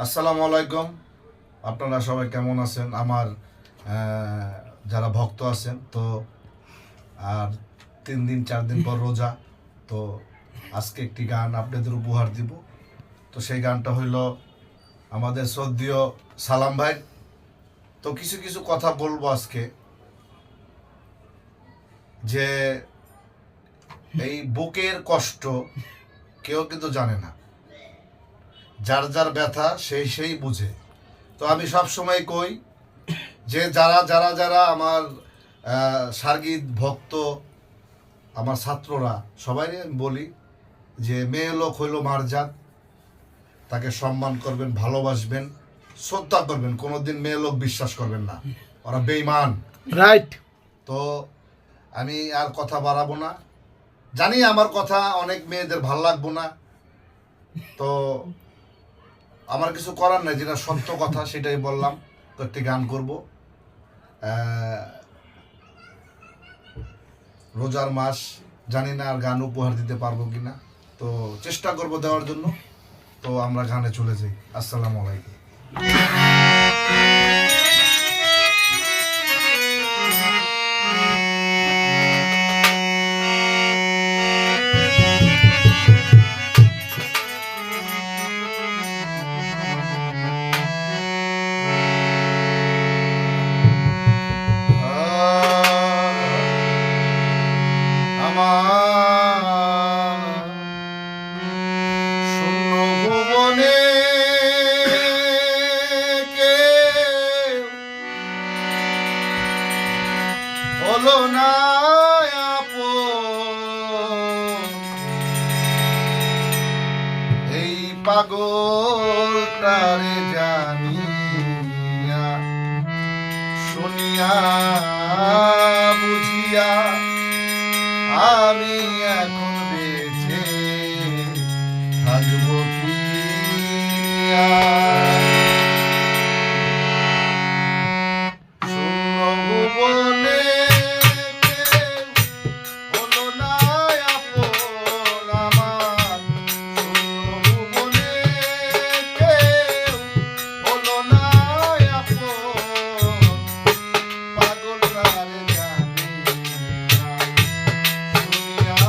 আসসালামু আলাইকুম। আপনারা সবাই কেমন আছেন? আমার যারা ভক্ত আছেন তো আর 3 দিন 4 দিন পর রোজা, তো আজকে একটি গান আপনাদের উপহার দিব। তো সেই গানটা হইল আমাদের শ্রদ্ধেয় সালাম ভাই। তো কিছু কিছু কথা বলবো আজকে, যে এই বুকের কষ্ট কেউ কিন্তু জানে না, যার যার ব্যথা সেই সেই বুঝে। তো আমি সব সময় কই যে যারা যারা যারা আমার সার্গিক ভক্ত, আমার ছাত্ররা সবাই আমি বলি যে মেয়ে লোক হইল মারজাত, তাকে সম্মান করবেন, ভালোবাসবেন, শ্রদ্ধা করবেন, কোনোদিন মেয়ে লোক বিশ্বাস করবেন না, ওরা বেঈমান। রাইট। তো আমি আর কথা বাড়াবো না, জানি আমার কথা অনেক মেয়েদের ভাল লাগবো না, তো আমার কিছু করার নাই, যেটা সত্য কথা সেটাই বললাম। তো একটি গান করব, রোজার মাস, জানি না আর গান উপহার দিতে পারবো কিনা, তো চেষ্টা করব দেওয়ার জন্য। তো আমরা গানে চলে যাই। আসসালামু আলাইকুম। শূন্য ভুবনে হলো না এই পাগলটারে জানিয়া শুনিয়া বুঝিয়া আমি এখন বেঁচে থাকবো কি? শূন্য ভুবনে হলো না আপন আমার, শূন্য ভুবনে হলো না আপন, পাগলটারে জানিয়া শুনিয়া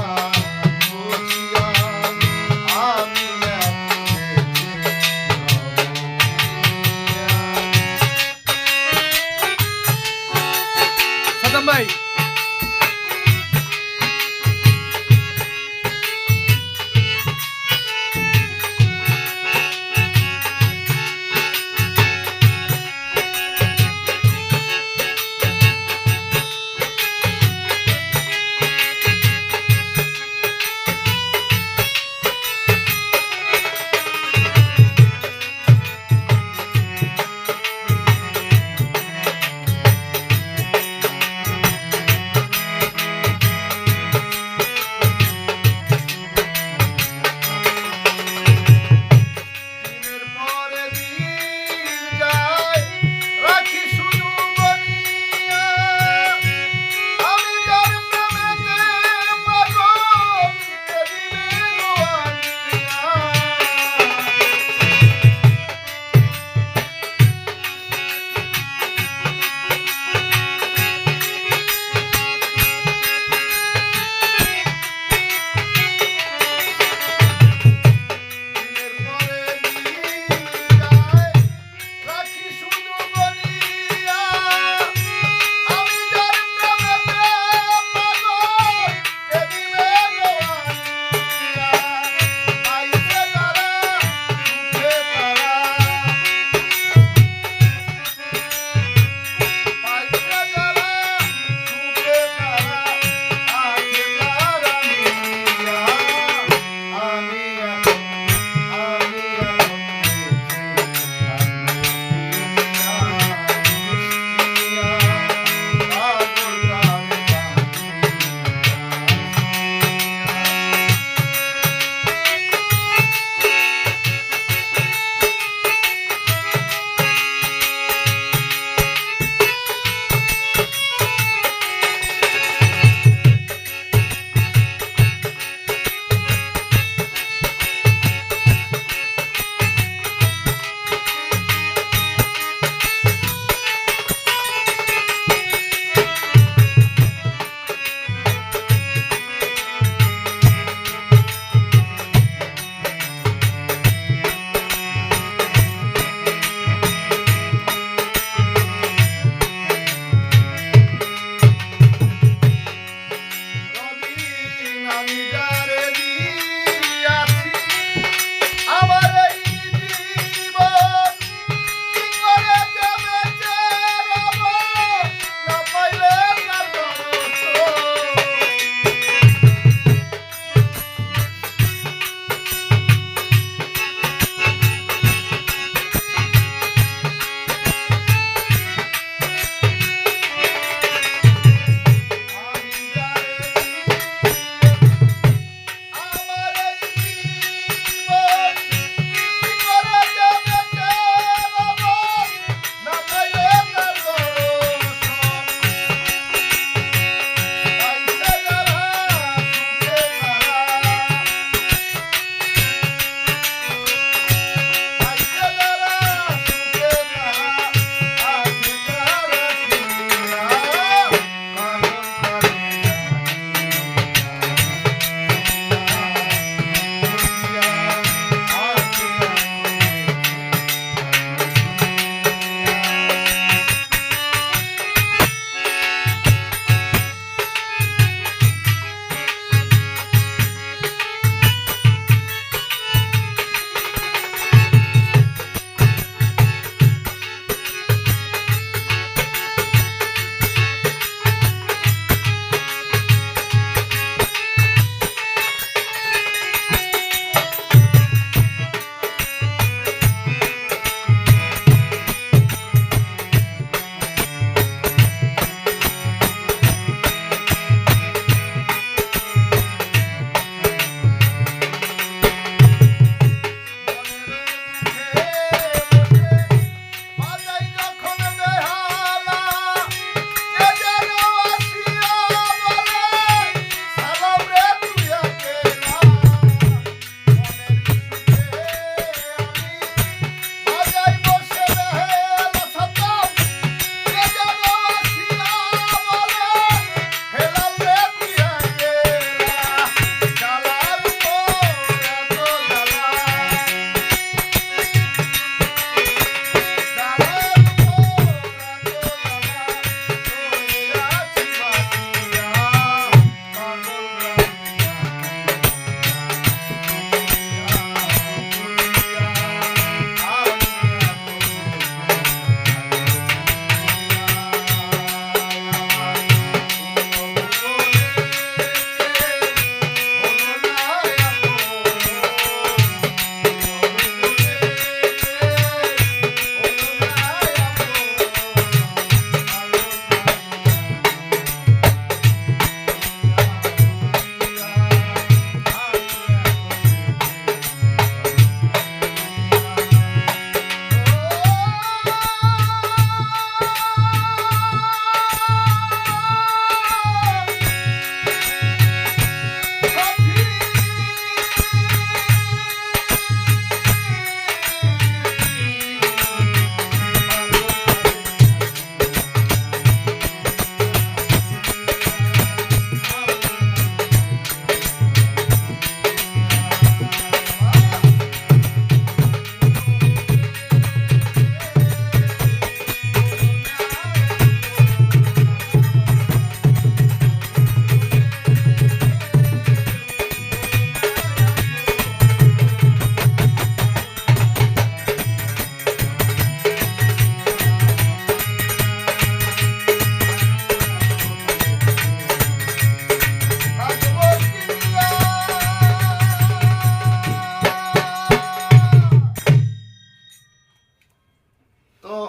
তো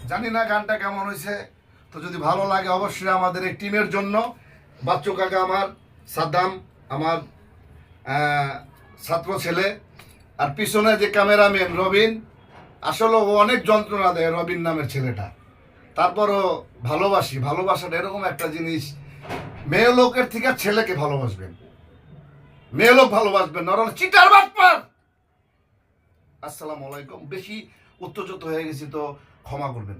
জানি না গানটা কেমন হয়েছে, তো যদি ভালো লাগে অবশ্যই আমাদের এই টিমের জন্য বাচ্চু কাকা, আমার সাদ্দাম, আমার ছাত্র ছেলে, আর পিছনে যে ক্যামেরাম্যান রবিন, আসলে ও অনেক যন্ত্রণা দেয় রবিন নামের ছেলেটা, তারপরও ভালোবাসি। ভালোবাসাটা এরকম একটা জিনিস, মেয়ে লোকের থেকে ছেলেকে ভালোবাসবেন, মেয়ে লোক ভালোবাসবেন, নরম চিটার বাটপার। আসসালামু আলাইকুম। বেশি উত্তেজিত হয়ে গেছি তো ক্ষমা করবেন।